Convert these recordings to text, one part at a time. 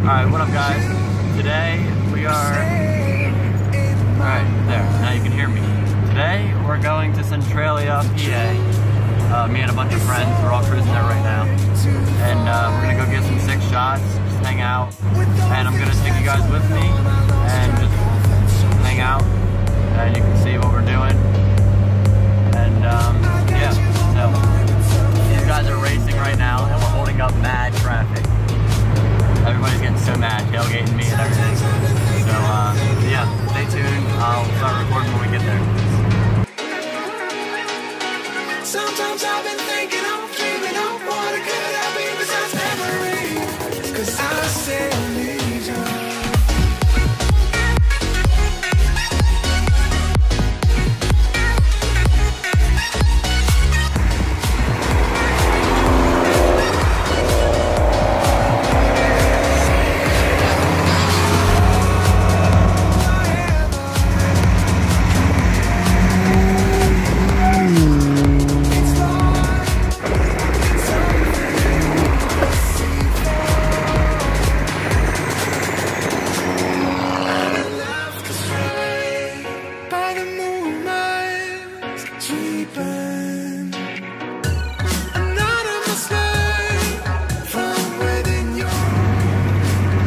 Alright, what up guys? Today we are... Alright, there, now you can hear me. Today we're going to Centralia, PA. Me and a bunch of friends, we're all cruising there right now. And we're gonna go get some sick shots, just hang out. And I'm gonna take you guys with me and just hang out. And you can see what we're doing. And yeah, so these guys are racing right now and we're holding up mad traffic. Everybody's getting so mad, tailgating me and everything. So yeah, stay tuned. I'll start recording when we get there. Sometimes I've been thinking I'm dreaming of what it could have been besides memories. 'Cause I still need you.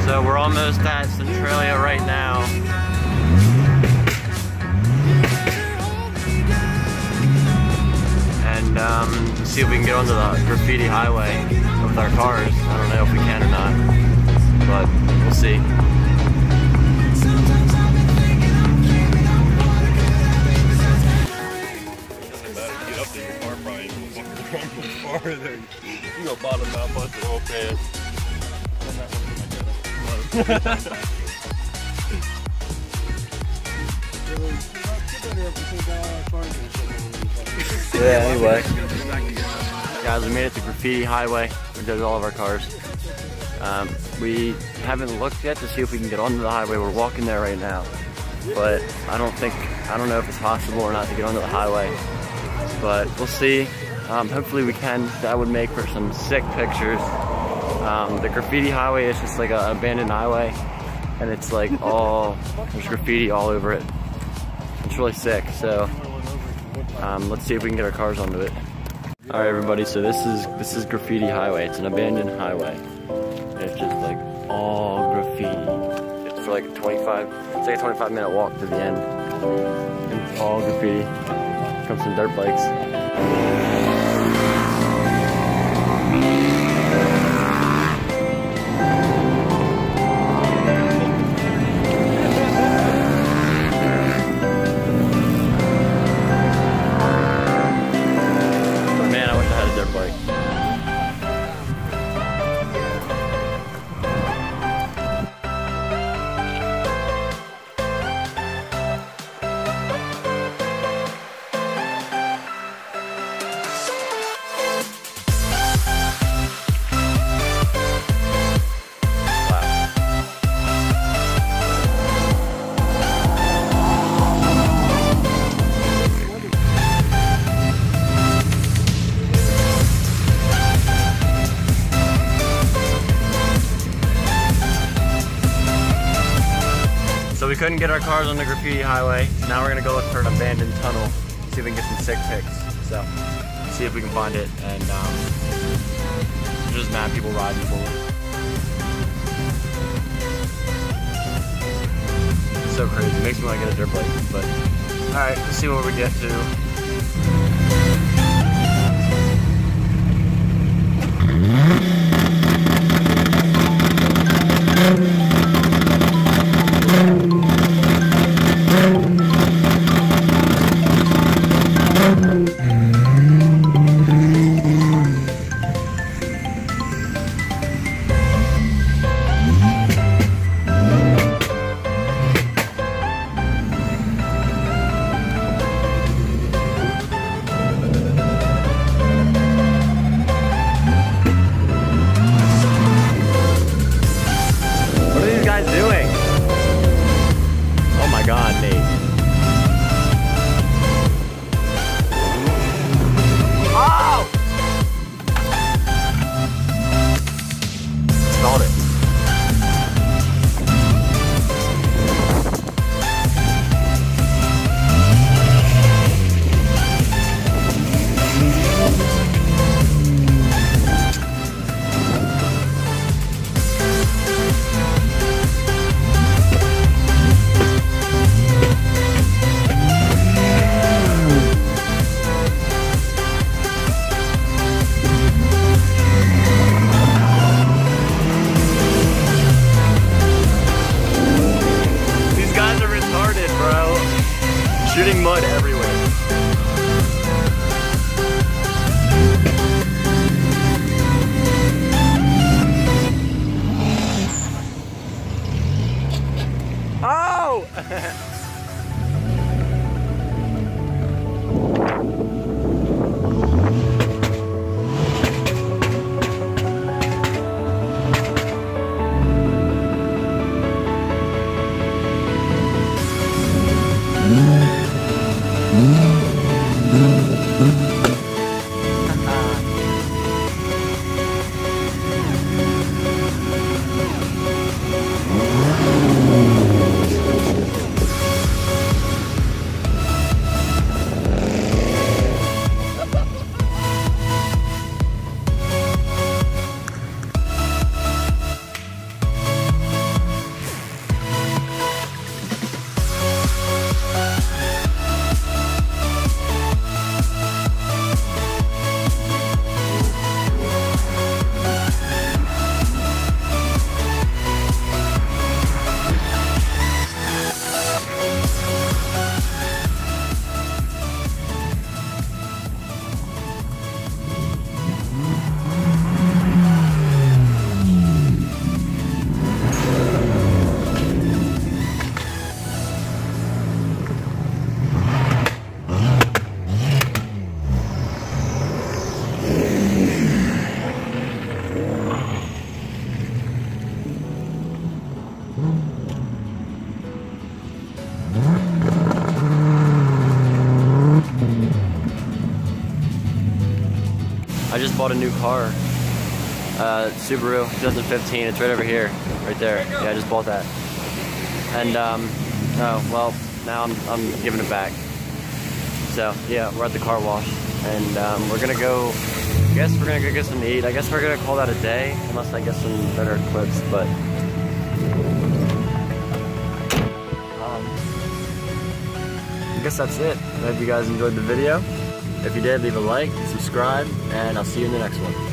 So we're almost at Centralia right now. And see if we can get onto the Graffiti Highway with our cars. I don't know if we can or not, but we'll see. Get up to your car, Brian. Farther. You go bottom out, bust the whole pan. Yeah, anyway. Guys, we made it to Graffiti Highway, which does all of our cars. We haven't looked yet to see if we can get onto the highway. We're walking there right now. But I don't know if it's possible or not to get onto the highway. But we'll see. Hopefully we can. That would make for some sick pictures. The Graffiti Highway is just like an abandoned highway, and it's like there's graffiti all over it. It's really sick, so let's see if we can get our cars onto it. Alright everybody, so this is Graffiti Highway. It's an abandoned highway. And it's just like all graffiti. It's for like it's like a 25-minute walk to the end. And it's all graffiti. Comes some dirt bikes. So we couldn't get our cars on the Graffiti Highway. Now we're gonna go look for an abandoned tunnel, see if we can get some sick pics. So, see if we can find it. And there's just mad people riding forward. It's so crazy. It makes me want to get a dirt bike. But alright, let's see what we get to. I just bought a new car, Subaru 2015. It's right over here, right there. Yeah, I just bought that. And oh well, now I'm giving it back. So yeah, we're at the car wash, and we're gonna go. I guess we're gonna go get something to eat. I guess we're gonna call that a day, unless I get some better clips. But I guess that's it. I hope you guys enjoyed the video. If you did, leave a like, subscribe, and I'll see you in the next one.